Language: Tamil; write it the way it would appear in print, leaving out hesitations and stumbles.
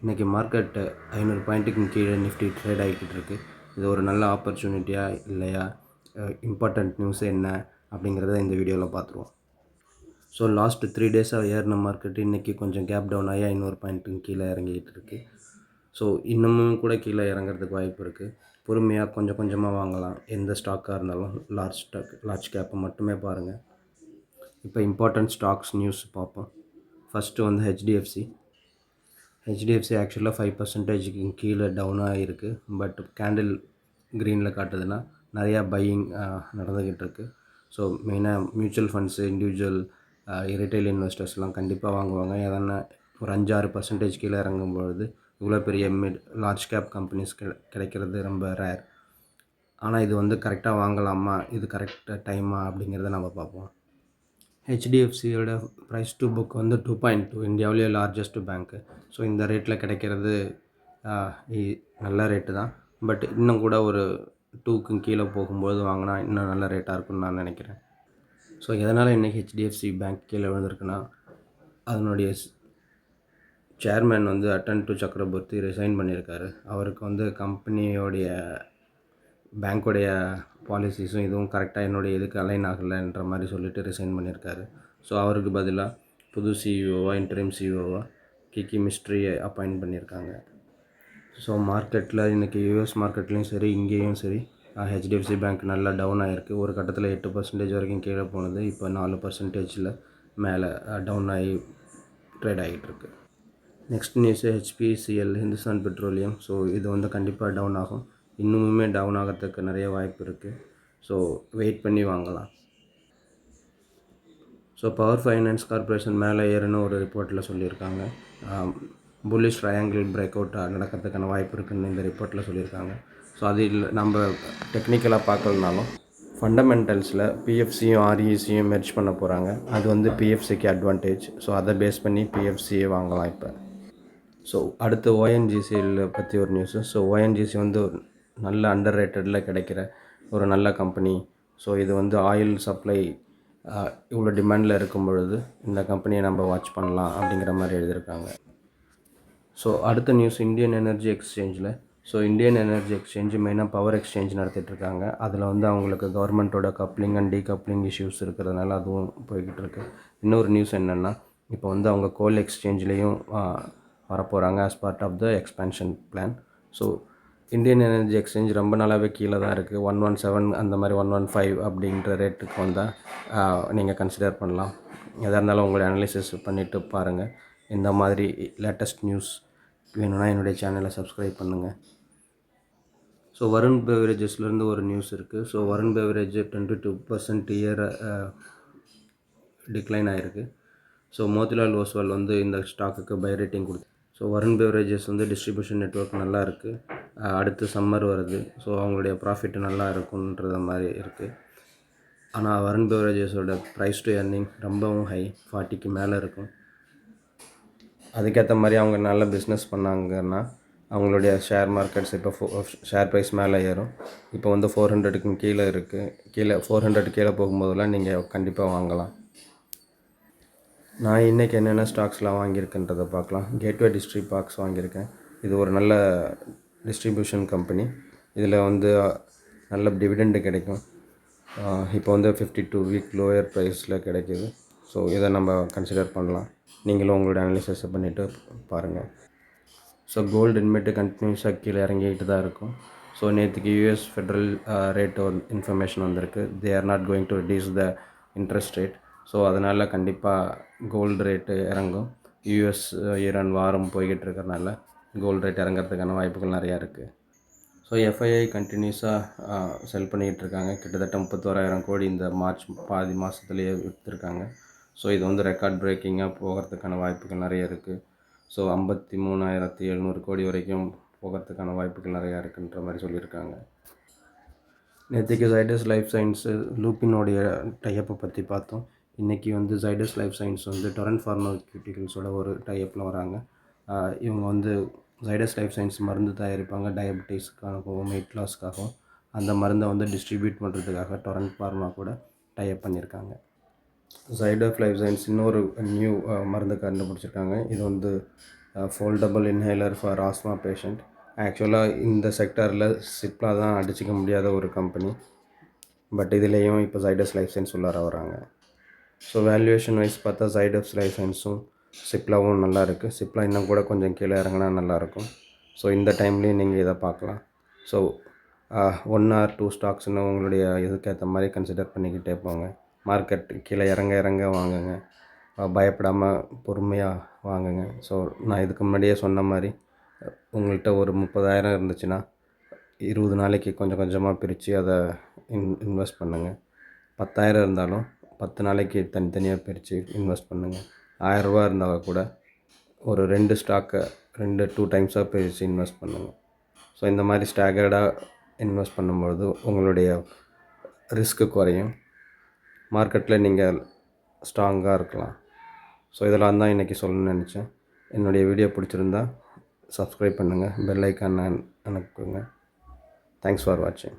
இன்றைக்கி மார்க்கெட்டு 500 பாயிண்ட்டுக்கு கீழே நிஃப்டி ட்ரேட் ஆகிக்கிட்டு இருக்குது. இது ஒரு நல்ல ஆப்பர்ச்சுனிட்டியா இல்லையா, இம்பார்ட்டண்ட் நியூஸ் என்ன அப்படிங்கிறத இந்த வீடியோவில் பார்த்துருவோம். ஸோ லாஸ்ட்டு 3 டேஸாக ஏறின மார்க்கெட்டு இன்றைக்கி கொஞ்சம் கேப் டவுன் ஆகி 500 பாயிண்ட்டுக்கு கீழே இறங்கிக்கிட்டு இருக்குது. ஸோ இன்னமும் கூட கீழே இறங்கிறதுக்கு வாய்ப்பு இருக்குது. பொறுமையாக கொஞ்சம் கொஞ்சமாக வாங்கலாம். எந்த ஸ்டாக்காக இருந்தாலும் லார்ஜ் கேப்பை மட்டுமே பாருங்கள். இப்போ இம்பார்ட்டண்ட் ஸ்டாக்ஸ் நியூஸ் பார்ப்போம். ஃபஸ்ட்டு வந்து ஹெச்டிஎஃப்சி ஆக்சுவலாக 5% கீழே டவுனாக இருக்குது. பட் கேண்டில் க்ரீனில் காட்டுதுன்னா நிறையா பையிங் நடந்துக்கிட்டு இருக்குது. ஸோ மெயினாக மியூச்சுவல் ஃபண்ட்ஸு, இண்டிவிஜுவல் ரிட்டைல் இன்வெஸ்டர்ஸ்லாம் கண்டிப்பாக வாங்குவாங்க. எதனா ஒரு 5-6% கீழே இறங்கும்பொழுது இவ்வளோ பெரிய லார்ஜ் கேப் கம்பெனிஸ் கிடைக்கிறது ரொம்ப ரேர். ஆனால் இது வந்து கரெக்டாக வாங்கலாமா, இது கரெக்டாக டைமா அப்படிங்கிறத நம்ம பார்ப்போம். ஹெச்டிஎஃப்சியோட ப்ரைஸ் டு புக் வந்து 2.2, இந்தியாவிலேயே லார்ஜஸ்ட் பேங்க்கு. ஸோ இந்த ரேட்டில் கிடைக்கிறது நல்ல ரேட்டு தான். பட் இன்னும் கூட ஒரு 2க்கு கீழே போகும்போது வாங்கினா இன்னும் நல்ல ரேட்டாக இருக்குன்னு நான் நினைக்கிறேன். ஸோ எதனால் இன்றைக்கி ஹெச்டிஎஃப்சி பேங்க் கீழே விழுந்திருக்குன்னா, அதனுடைய சேர்மேன் வந்து அட்டன் டு சக்கரவர்த்தி ரிசைன் பண்ணியிருக்காரு. அவருக்கு வந்து கம்பெனியோடைய பேங்க்கோடைய பாலிசிஸும் இதுவும் கரெக்டாக என்னுடைய இதுக்கு அலைன் ஆகலைன்ற மாதிரி சொல்லிட்டு ரிசைன் பண்ணியிருக்காரு. ஸோ அவருக்கு பதிலாக புது சிஇஓவாக இன்டரிம் சிஇஓவாக கிக்கி மிஸ்ட்ரியை அப்பாயிண்ட் பண்ணியிருக்காங்க. ஸோ மார்க்கெட்டில் இன்றைக்கி யூஎஸ் மார்க்கெட்லேயும் சரி, இங்கேயும் சரி, ஹெச்டிஎஃப்சி பேங்க் நல்லா டவுன் ஆகிருக்கு. ஒரு கட்டத்தில் 8% வரைக்கும் கீழே போனது. இப்போ 4% மேலே டவுன் ஆகி ட்ரேட் ஆகிட்டுருக்கு. Next news HPCL, Hindustan petroleum. So இது வந்து கண்டிப்பாக டவுன் ஆகும். இன்னுமுமே டவுன் ஆகிறதுக்கு நிறைய வாய்ப்பு இருக்குது. ஸோ வெயிட் பண்ணி வாங்கலாம். ஸோ பவர் ஃபைனான்ஸ் கார்பரேஷன் மேலே ஏறுன்னு ஒரு ரிப்போர்ட்டில் சொல்லியிருக்காங்க. புல்லிஷ் ட்ரையாங்கிள் பிரேக் அவுட் நடக்கிறதுக்கான வாய்ப்பு இருக்குதுன்னு இந்த ரிப்போர்ட்டில் சொல்லியிருக்காங்க. ஸோ அது நம்ம டெக்னிக்கலாக பார்க்கலனாலும் ஃபண்டமெண்டல்ஸில் பிஎஃப்சியும் ஆர்இசியும் மெர்ஜ் பண்ண போகிறாங்க. அது வந்து பிஎஃப்சிக்கு அட்வான்டேஜ். ஸோ அதை பேஸ் பண்ணி பிஎஃப்சியை வாங்கலாம் இப்போ. ஸோ அடுத்து ஓஎன்ஜிசியில் பற்றி ஒரு நியூஸு. ஸோ ஓஎன்ஜிசி வந்து ஒரு நல்ல அண்டர் ரேட்டடில் கிடைக்கிற ஒரு நல்ல கம்பெனி. ஸோ இது வந்து ஆயில் சப்ளை இவ்வளோ டிமாண்டில் இருக்கும் பொழுது இந்த கம்பெனியை நம்ம வாட்ச் பண்ணலாம் அப்படிங்கிற மாதிரி எழுதியிருக்காங்க. ஸோ அடுத்த நியூஸ் இந்தியன் எனர்ஜி எக்ஸ்சேஞ்சில். ஸோ இந்தியன் எனர்ஜி எக்ஸ்சேஞ்சு மெயினாக பவர் எக்ஸ்சேஞ்ச் நடத்திட்டுருக்காங்க. அதில் வந்து அவங்களுக்கு கவர்மெண்ட்டோட கப்ளிங் அண்ட் டீகப்ளிங் இஷ்யூஸ் இருக்கிறதுனால அதுவும் போய்கிட்டு இருக்கு. இன்னொரு நியூஸ் என்னென்னா, இப்போ வந்து அவங்க கோல் எக்ஸ்சேஞ்ச்லேயும் வரப்போகிறாங்க as part of the expansion plan. So Indian energy exchange ரொம்ப நாளாகவே கீழே தான் இருக்குது. 117 அந்த மாதிரி 115 அப்படின்ற ரேட்டுக்கு வந்தால் நீங்கள் கன்சிடர் பண்ணலாம். எதாக இருந்தாலும் உங்களுடைய அனலிசிஸ் பண்ணிவிட்டு பாருங்கள். இந்த மாதிரி லேட்டஸ்ட் நியூஸ் வேணும்னா என்னுடைய சேனலை சப்ஸ்கிரைப் பண்ணுங்கள். ஸோ வருண் பெவரேஜஸ்லேருந்து ஒரு நியூஸ் இருக்குது. So Varun beverage 22% year decline ஆகிருக்கு. ஸோ மோதிலால் ஓஸ்வால் வந்து இந்த ஸ்டாக்குக்கு பை ரேட்டிங் கொடுத்து. ஸோ வருண் பெவரேஜஸ் வந்து டிஸ்ட்ரிபியூஷன் நெட்வொர்க் நல்லா இருக்குது. அடுத்து சம்மர் வருது. ஸோ அவங்களுடைய ப்ராஃபிட் நல்லா இருக்குன்றது மாதிரி இருக்குது. ஆனால் வருண் பெவரேஜஸோட ப்ரைஸ் டு எர்னிங் ரொம்பவும் ஹை, 40க்கு மேலே இருக்கும். அதுக்கேற்ற மாதிரி அவங்க நல்ல பிஸ்னஸ் பண்ணாங்கன்னா அவங்களுடைய ஷேர் மார்க்கெட்ஸ் இப்போ ஷேர் ப்ரைஸ் மேலே ஏறும். இப்போ வந்து 400க்கு கீழே இருக்குது. 400 கீழே போகும்போதெல்லாம் நீங்கள் கண்டிப்பாக வாங்கலாம். நான் இன்றைக்கி என்னென்ன ஸ்டாக்ஸ்லாம் வாங்கியிருக்கேன்றதை பார்க்கலாம். கேட்வே டிஸ்ட்ரிபாக்ஸ் வாங்கியிருக்கேன். இது ஒரு நல்ல டிஸ்ட்ரிபியூஷன் கம்பெனி. இதில் வந்து நல்ல டிவிடெண்டு கிடைக்கும். இப்போ வந்து 52 வீக் லோயர் ப்ரைஸில் கிடைக்கிது. ஸோ இதை நம்ம கன்சிடர் பண்ணலாம். நீங்களும் உங்களோட அனலிசிஸை பண்ணிவிட்டு பாருங்கள். ஸோ கோல்டு இனிமேட்டு கண்டினியூஸாக கீழே இறங்கிக்கிட்டு தான் இருக்கும். ஸோ நேற்றுக்கு யூஎஸ் ஃபெட்ரல் ரேட் ஒரு இன்ஃபர்மேஷன் வந்திருக்கு. They are not going to reduce the interest rate. So அதனால் கண்டிப்பாக கோல்டு ரேட்டு இறங்கும். யூஎஸ் ஈரான் வாரம் போய்கிட்டு இருக்கிறனால கோல்டு ரேட் இறங்கிறதுக்கான வாய்ப்புகள் நிறையா இருக்குது. ஸோ எஃப்ஐஐ கண்டினியூஸாக செல் பண்ணிக்கிட்டு இருக்காங்க. கிட்டத்தட்ட 31,000 கோடி இந்த மார்ச் பாதி மாதத்துலேயே விற்றுருக்காங்க. ஸோ இது வந்து ரெக்கார்ட் பிரேக்கிங்காக போகிறதுக்கான வாய்ப்புகள் நிறைய இருக்குது. ஸோ 53,700 கோடி வரைக்கும் போகிறதுக்கான வாய்ப்புகள் நிறையா இருக்குன்ற மாதிரி சொல்லியிருக்காங்க. நேற்றுக்கு ஜைடஸ் லைஃப் சயின்ஸு லூப்பினோடைய டைப்பை பற்றி பார்த்தோம். இன்றைக்கி வந்து ஜைடஸ் லைஃப் சயின்ஸ் வந்து டொரண்ட் ஃபார்மாக்யூட்டிகல்ஸோட ஒரு டைப்பில் வராங்க. இவங்க வந்து ஜைடஸ் லைஃப் சயின்ஸ் மருந்து தயாரிப்பாங்க. டயபெட்டிஸ்க்காகவும் வெயிட் லாஸ்க்காகவும் அந்த மருந்தை வந்து டிஸ்ட்ரிபியூட் பண்ணுறதுக்காக டொரண்ட் ஃபார்மா கூட டைப் பண்ணியிருக்காங்க. ஜைடஸ் லைஃப் சயின்ஸ் இன்னொரு நியூ மருந்து கண்டுபிடிச்சிருக்காங்க. இது வந்து foldable inhaler for asthma patient. ஆக்சுவலாக இந்த செக்டாரில் சிப்லா தான் அடிச்சிக்க முடியாத ஒரு கம்பெனி. பட் இதுலேயும் இப்போ ஜைடஸ் லைஃப் சயின்ஸ் உள்ளார வராங்க. ஸோ வேல்யூவேஷன் வைஸ் பார்த்தா ஜைடஸ் லைஃப் சயின்ஸும் சிப்லாவும் நல்லா இருக்குது. சிப்லா இன்னும் கூட கொஞ்சம் கீழே இறங்கினா நல்லாயிருக்கும். ஸோ இந்த டைம்லேயும் நீங்கள் இதை பார்க்கலாம். ஸோ 1 or 2 ஸ்டாக்ஸ்னு உங்களுடைய இதுக்கேற்ற மாதிரி கன்சிடர் பண்ணிக்கிட்டே போங்க. மார்க்கெட் கீழே இறங்க இறங்க வாங்குங்க. பயப்படாமல் பொறுமையாக வாங்குங்க. ஸோ நான் இதுக்கு முன்னாடியே சொன்ன மாதிரி உங்கள்கிட்ட ஒரு 30,000 இருந்துச்சுன்னா 20 நாளைக்கு கொஞ்சம் கொஞ்சமாக பிரித்து அதை இன்வெஸ்ட் பண்ணுங்கள். 10,000 இருந்தாலும் 10 நாளைக்கு தனித்தனியாக பிரித்து இன்வெஸ்ட் பண்ணுங்கள். 1000 ரூபா இருந்தால் கூட ஒரு 2 ஸ்டாக்கை 2 டைம்ஸாக பிரித்து இன்வெஸ்ட் பண்ணுங்கள். ஸோ இந்த மாதிரி ஸ்டாகர்டாக இன்வெஸ்ட் பண்ணும்பொழுது உங்களுடைய ரிஸ்க்கு குறையும். மார்க்கெட்டில் நீங்கள் ஸ்ட்ராங்காக இருக்கலாம். ஸோ இதெல்லாம் தான் இன்றைக்கி சொல்லணும்னு நினச்சேன். என்னுடைய வீடியோ பிடிச்சிருந்தா சப்ஸ்கிரைப் பண்ணுங்கள், பெல் ஐக்கான் அனுப்புங்க. தேங்க்ஸ் ஃபார் வாட்சிங்.